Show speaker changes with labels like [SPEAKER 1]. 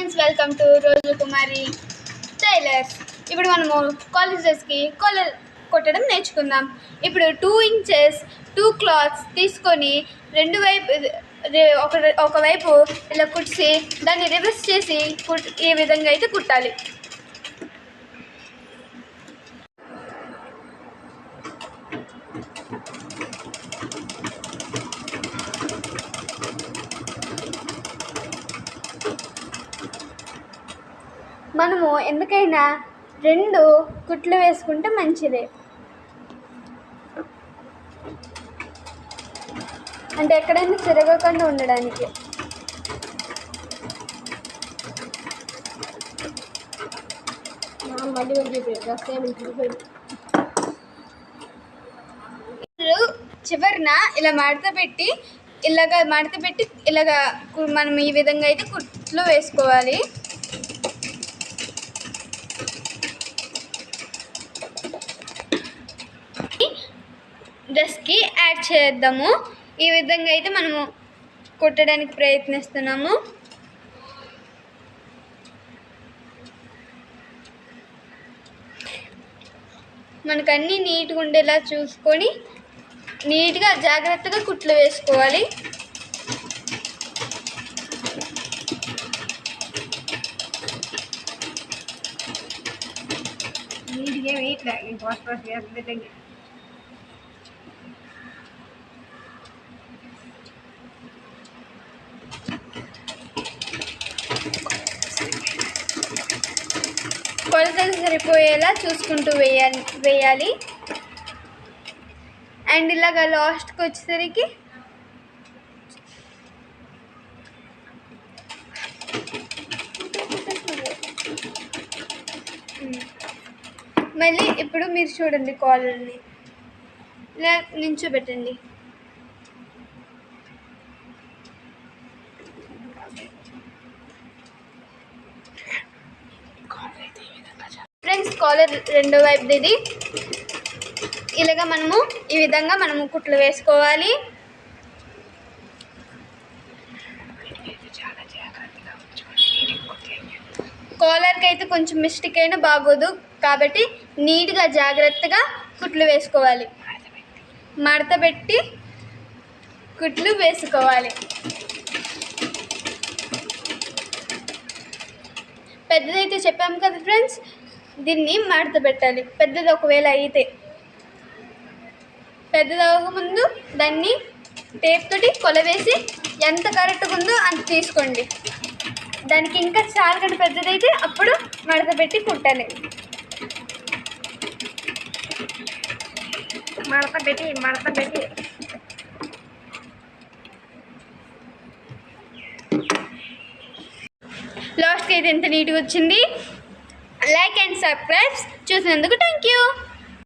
[SPEAKER 1] Friends, welcome to రోజు కుమారి tailors. ఇప్పుడు మనము కాలేజ్ డ్రెస్కి కాలర్ కొట్టడం నేర్చుకుందాం. ఇప్పుడు 2 ఇంచెస్ 2 క్లాత్స్ తీసుకొని రెండు వైపు ఒకవైపు ఇలా కుట్టి దాన్ని రివర్స్ చేసి ఈ విధంగా అయితే కుట్టాలి. మనము ఎందుకైనా 2 కుట్లు వేసుకుంటే మంచిదే. అంటే ఎక్కడైనా తిరగకుండా ఉండడానికి. చివరిన ఇలా మడత పెట్టి ఇలాగా మనం ఈ విధంగా అయితే కుట్లు వేసుకోవాలి. డ్రెస్కి యాడ్ చేద్దాము. ఈ విధంగా అయితే మనము కుట్టడానికి ప్రయత్నిస్తున్నాము. మనకు అన్నీ నీట్గా ఉండేలా చూసుకొని నీట్గా జాగ్రత్తగా కుట్లు వేసుకోవాలి. కొలతలు సరిపోయేలా చూసుకుంటూ వేయాలి. అండ్ ఇలాగ లాస్ట్కి వచ్చేసరికి మళ్ళీ ఇప్పుడు మీరు చూడండి, కాలర్ని ఇలా నించోబెట్టండి. ఫ్రెండ్స్, కాలర్ రెండో వైపుది ఇలాగా ఈ విధంగా మనము కుట్లు వేసుకోవాలి. కాలర్కి అయితే కొంచెం మిస్టేక్ అయినా బాగోదు కాబట్టి నీట్గా జాగ్రత్తగా కుట్లు వేసుకోవాలి. మడత పెట్టి కుట్లు వేసుకోవాలి. పెద్దదైతే చెప్పాము కదా ఫ్రెండ్స్, దీన్ని మడత పెట్టాలి. పెద్దది ఒకవేళ అయితే పెద్దదవ్వక ముందు దాన్ని టేప్ తోటి కొలవేసి ఎంత కరెక్ట్గా ఉందో అంత తీసుకోండి. దానికి ఇంకా చాలా కంటే పెద్దదైతే అప్పుడు మడత పెట్టి కుట్టాలి. మడత పెట్టి లాస్ట్కి అయితే ఎంత నీట్గా వచ్చింది. లైక్ అండ్ సబ్స్క్రైబ్ చూసినందుకు థ్యాంక్ యూ.